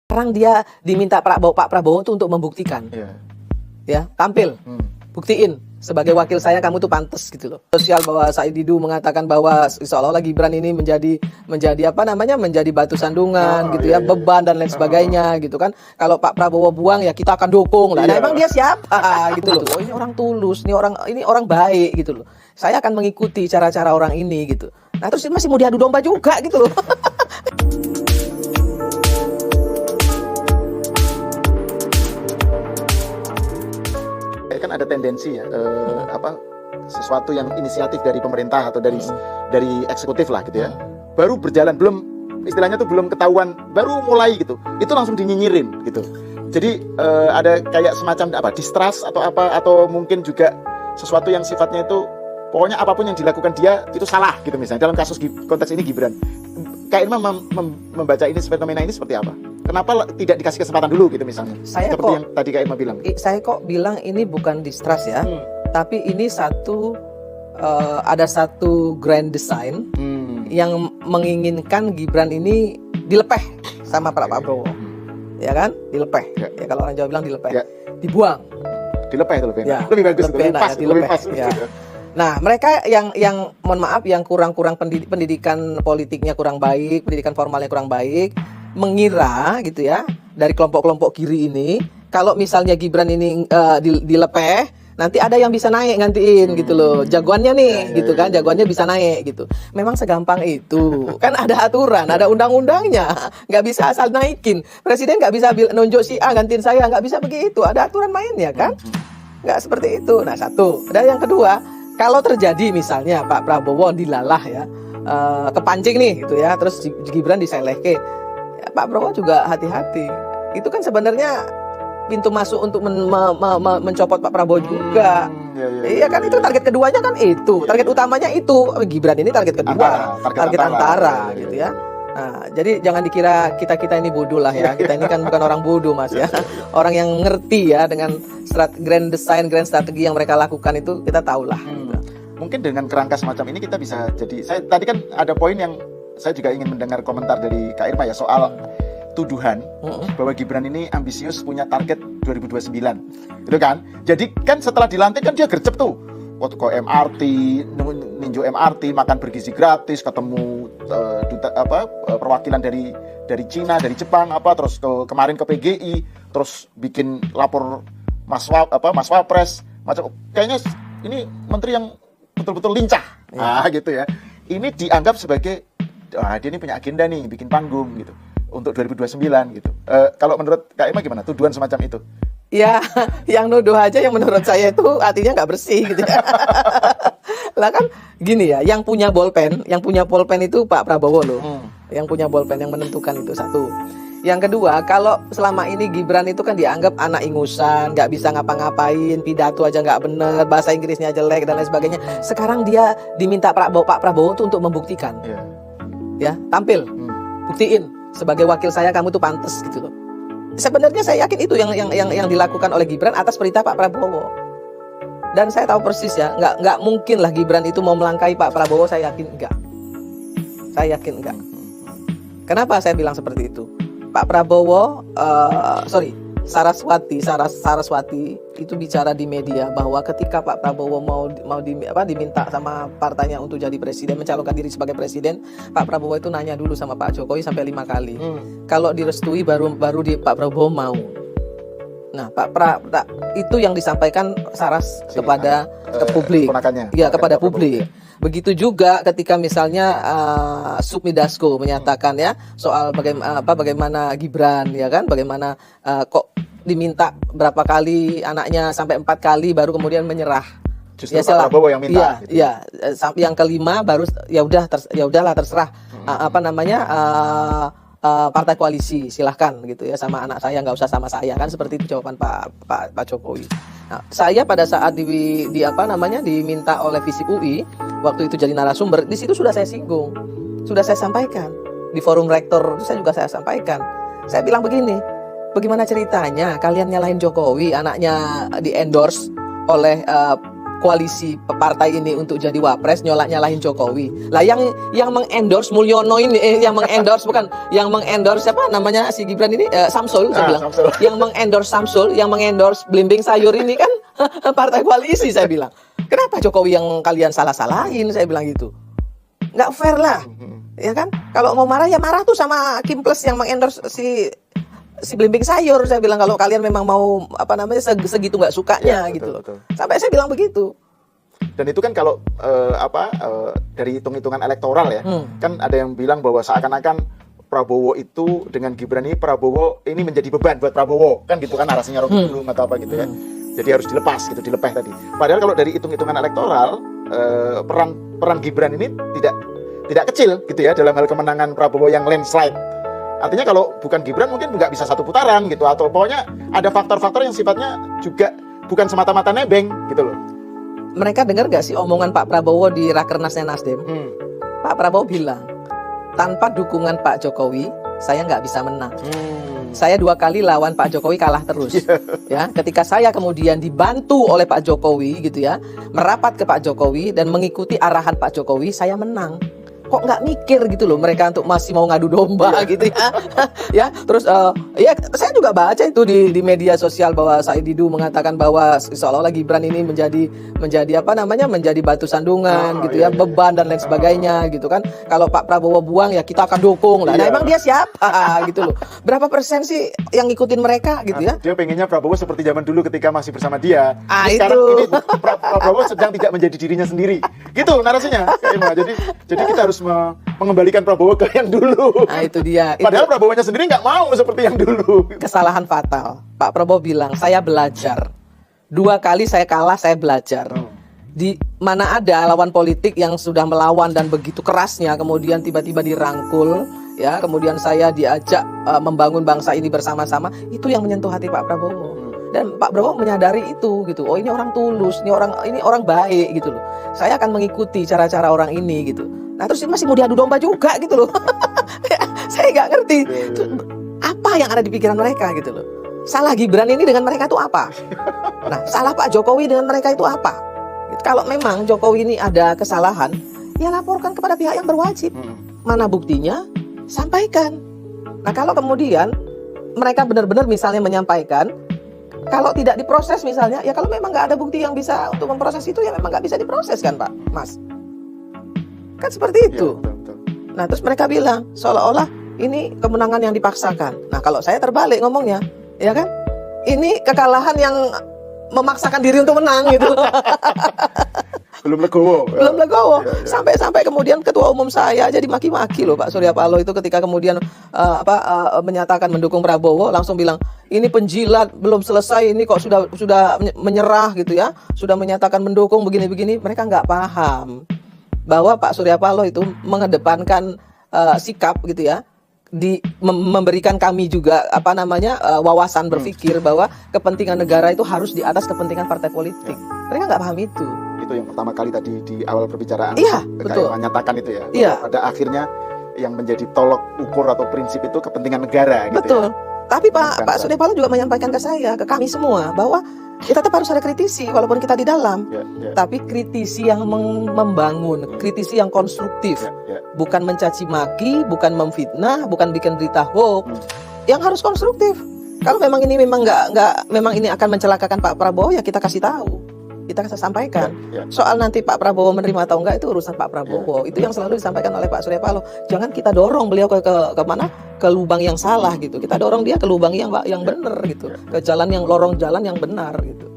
Sekarang dia diminta Pak Prabowo itu untuk membuktikan, ya tampil, buktiin sebagai wakil saya kamu tuh pantas gitu loh. Sosial bahwa Said Didu mengatakan bahwa seolah-olah Gibran ini menjadi apa namanya menjadi batu sandungan gitu ya, beban dan lain sebagainya gitu kan. Kalau Pak Prabowo buang ya kita akan dukung lah. Nah, emang dia siapa gitu loh. Oh, ini orang tulus, ini orang baik gitu loh. Saya akan mengikuti cara-cara orang ini gitu. Nah terus masih mau diadu domba juga gitu loh. Kan ada tendensi ya sesuatu yang inisiatif dari pemerintah atau dari eksekutif lah gitu ya, baru berjalan istilahnya tuh belum ketahuan, baru mulai gitu, itu langsung dinyinyirin gitu. Jadi ada kayak semacam distrust atau mungkin juga sesuatu yang sifatnya itu pokoknya apapun yang dilakukan dia itu salah gitu, misalnya dalam kasus konteks ini Gibran. Kak Irma membaca ini, fenomena ini seperti apa? Kenapa tidak dikasih kesempatan dulu gitu misalnya? Seperti yang tadi Kak Irma bilang. Saya kok bilang ini bukan distrust ya, tapi ini ada satu grand design yang menginginkan Gibran ini dilepeh sama Pak Prabowo, ya kan? Dilepeh. Ya kalau orang Jawa bilang dilepeh, dibuang. Dilepeh itu lebih enak. Ya, Lebih bagus, lebih pas. Ya. Nah, mereka yang mohon maaf yang kurang pendidikan politiknya kurang baik, pendidikan formalnya kurang baik, mengira gitu ya, dari kelompok-kelompok kiri ini, kalau misalnya Gibran ini dilepeh, nanti ada yang bisa naik gantiin gitu loh. Jagoannya nih gitu kan, jagoannya bisa naik gitu. Memang segampang itu. Kan ada aturan, ada undang-undangnya. Nggak bisa asal naikin. Presiden nggak bisa nunjuk si A gantiin saya, nggak bisa begitu. Ada aturan mainnya kan? Nggak seperti itu. Nah, satu. Dan yang kedua, kalau terjadi misalnya Pak Prabowo dilalah ya, kepancing nih gitu ya, terus Gibran diselehke, ya, Pak Prabowo juga hati-hati. Itu kan sebenarnya pintu masuk untuk mencopot Pak Prabowo juga. Iya kan, itu target keduanya kan itu, target utamanya itu. Gibran ini target kedua, target antara gitu ya. Nah, jadi jangan dikira kita ini bodoh lah ya. Kita ini kan bukan orang bodoh Mas ya. Orang yang ngerti ya dengan grand design, grand strategi yang mereka lakukan itu kita tahulah. Mungkin dengan kerangka semacam ini kita bisa jadi. Saya tadi kan ada poin yang saya juga ingin mendengar komentar dari Kak Irma ya soal tuduhan bahwa Gibran ini ambisius punya target 2029, gitu kan? Jadi kan setelah dilantik kan dia gercep tuh. Waktu ke MRT, ninjau MRT, makan bergizi gratis, ketemu perwakilan dari Cina, dari Jepang, terus kemarin ke PGI, terus bikin lapor Mas Wapres, macam kayaknya ini menteri yang betul-betul lincah, gitu ya. Ini dianggap sebagai dia ini punya agenda nih, bikin panggung gitu untuk 2029 gitu. Kalau menurut Kak Irma gimana tuduhan semacam itu? Ya, yang nuduh aja yang menurut saya itu artinya nggak bersih gitu ya. Lah kan gini ya, yang punya bolpen itu Pak Prabowo loh. Yang punya bolpen yang menentukan itu satu. Yang kedua, kalau selama ini Gibran itu kan dianggap anak ingusan, nggak bisa ngapa-ngapain, pidato aja nggak bener, bahasa Inggrisnya jelek dan lain sebagainya. Sekarang dia diminta Pak Prabowo itu untuk membuktikan, ya tampil, buktiin sebagai wakil saya kamu tuh pantas gitu loh. Sebenarnya saya yakin itu yang dilakukan oleh Gibran atas perintah Pak Prabowo. Dan saya tahu persis ya, nggak mungkin lah Gibran itu mau melangkahi Pak Prabowo, saya yakin enggak. Kenapa saya bilang seperti itu? Pak Prabowo, Saraswati itu bicara di media bahwa ketika Pak Prabowo mau diminta sama partainya untuk jadi presiden, mencalonkan diri sebagai presiden, Pak Prabowo itu nanya dulu sama Pak Jokowi sampai 5 kali. Kalau direstui baru Pak Prabowo mau. Nah, itu yang disampaikan Saras kepada publik. Iya, kepada publik. Begitu juga ketika misalnya Sufmi Dasko menyatakan ya soal bagaimana Gibran ya kan, bagaimana kok diminta berapa kali anaknya sampai 4 kali baru kemudian menyerah. Justru Pak Prabowo yang minta. Iya, sampai yang kelima baru ya udahlah terserah partai koalisi silahkan gitu ya, sama anak saya nggak usah sama saya, kan seperti itu jawaban Pak Jokowi. Nah, saya pada saat diminta oleh Visip UI waktu itu jadi narasumber, di situ sudah saya singgung, sudah saya sampaikan di forum rektor, saya sampaikan. Saya bilang begini, bagaimana ceritanya kalian nyalahin Jokowi, anaknya di endorse oleh koalisi partai ini untuk jadi wapres nyalahin Jokowi. Lah yang mengendorse Mulyono ini yang mengendorse siapa namanya si Gibran ini Samsul saya bilang. Samsul. Yang mengendorse Samsul, yang mengendorse Blimbing Sayur ini kan partai koalisi saya bilang. Kenapa Jokowi yang kalian salah-salahin saya bilang gitu. Nggak fair lah. Ya kan? Kalau mau marah ya marah tuh sama Kim Plus yang mengendorse si Blimbing Sayur. Saya bilang kalau kalian memang mau segitu nggak sukanya Ya, gitu loh. betul. Sampai saya bilang begitu. Dan itu kan kalau dari hitung-hitungan elektoral ya, kan ada yang bilang bahwa seakan-akan Prabowo itu dengan Gibran ini, Prabowo ini menjadi beban buat Prabowo, kan gitu kan narasinya Rocky Gerung atau apa gitu ya. Jadi harus dilepas gitu, dilepeh tadi. Padahal kalau dari hitung-hitungan elektoral, peran Gibran ini tidak kecil gitu ya dalam hal kemenangan Prabowo yang landslide. Artinya kalau bukan Gibran mungkin nggak bisa satu putaran gitu, atau pokoknya ada faktor-faktor yang sifatnya juga bukan semata-mata nebeng gitu loh. Mereka dengar gak sih omongan Pak Prabowo di Rakernasnya Nasdem? Pak Prabowo bilang, tanpa dukungan Pak Jokowi, saya nggak bisa menang. Saya 2 kali lawan Pak Jokowi kalah terus. Ya, ketika saya kemudian dibantu oleh Pak Jokowi gitu ya, merapat ke Pak Jokowi dan mengikuti arahan Pak Jokowi, saya menang. Kok nggak mikir gitu loh mereka untuk masih mau ngadu domba gitu ya. Ya, terus ya saya juga baca itu di media sosial bahwa Said Didu mengatakan bahwa seolah-olah Gibran ini menjadi menjadi batu sandungan gitu ya, beban dan lain sebagainya gitu kan. Kalau Pak Prabowo buang ya kita akan dukung lah. Nah, emang dia siapa gitu loh. Berapa persen sih yang ngikutin mereka gitu ya? Dia pengennya Prabowo seperti zaman dulu ketika masih bersama dia. Itu. Sekarang ini Prabowo sedang tidak menjadi dirinya sendiri. Gitu narasinya. Jadi kita harus mengembalikan Prabowo ke yang dulu. Nah, itu dia. Padahal Prabowo-nya sendiri nggak mau seperti yang dulu. Kesalahan fatal. Pak Prabowo bilang, saya belajar. 2 kali saya kalah, saya belajar. Di mana ada lawan politik yang sudah melawan dan begitu kerasnya, kemudian tiba-tiba dirangkul, ya, kemudian saya diajak membangun bangsa ini bersama-sama, itu yang menyentuh hati Pak Prabowo. Dan Pak Prabowo menyadari itu gitu. Oh, ini orang tulus, ini orang baik gitu loh. Saya akan mengikuti cara-cara orang ini gitu. Nah, terus masih mau diadu domba juga gitu loh. Saya nggak ngerti apa yang ada di pikiran mereka gitu loh. Salah Gibran ini dengan mereka itu apa? Nah, salah Pak Jokowi dengan mereka itu apa? Kalau memang Jokowi ini ada kesalahan, ya laporkan kepada pihak yang berwajib. Mana buktinya? Sampaikan. Nah, kalau kemudian mereka benar-benar misalnya menyampaikan, kalau tidak diproses misalnya, ya kalau memang nggak ada bukti yang bisa untuk memproses itu, ya memang nggak bisa diproses kan Pak, Mas? Kan seperti itu. Ya, betul. Nah, terus mereka bilang seolah-olah ini kemenangan yang dipaksakan. Nah, kalau saya terbalik ngomongnya, ya kan? Ini kekalahan yang memaksakan diri untuk menang gitu. Belum legowo. Belum legowo. Ya. Sampai kemudian ketua umum saya aja dimaki-maki loh Pak Surya Paloh itu ketika kemudian menyatakan mendukung Prabowo, langsung bilang ini penjilat, belum selesai, ini kok sudah menyerah gitu ya, sudah menyatakan mendukung begini-begini. Mereka nggak paham bahwa Pak Surya Paloh itu mengedepankan sikap gitu ya, memberikan kami juga wawasan berpikir bahwa kepentingan negara itu harus di atas kepentingan partai politik. Mereka nggak paham itu. Itu yang pertama kali tadi di awal perbicaraan. Iya, betul. Menyatakan itu ya. Iya. Pada akhirnya yang menjadi tolok ukur atau prinsip itu kepentingan negara. Gitu betul. Ya. Tapi Pak Surya Paloh juga menyampaikan ke saya, ke kami semua bahwa kita tetap harus ada kritisi walaupun kita di dalam. Ya. Tapi kritisi yang membangun, kritisi yang konstruktif. Ya. Bukan mencaci maki, bukan memfitnah, bukan bikin berita hoax. Yang harus konstruktif. Kalau memang ini memang ini akan mencelakakan Pak Prabowo, ya kita kasih tahu. Kita kasih sampaikan. Ya. Soal nanti Pak Prabowo menerima atau enggak itu urusan Pak Prabowo. Itu yang selalu disampaikan oleh Pak Surya Paloh. Jangan kita dorong beliau ke mana? Ke lubang yang salah gitu. Kita dorong dia ke lubang yang benar gitu. Ke lorong jalan yang benar gitu.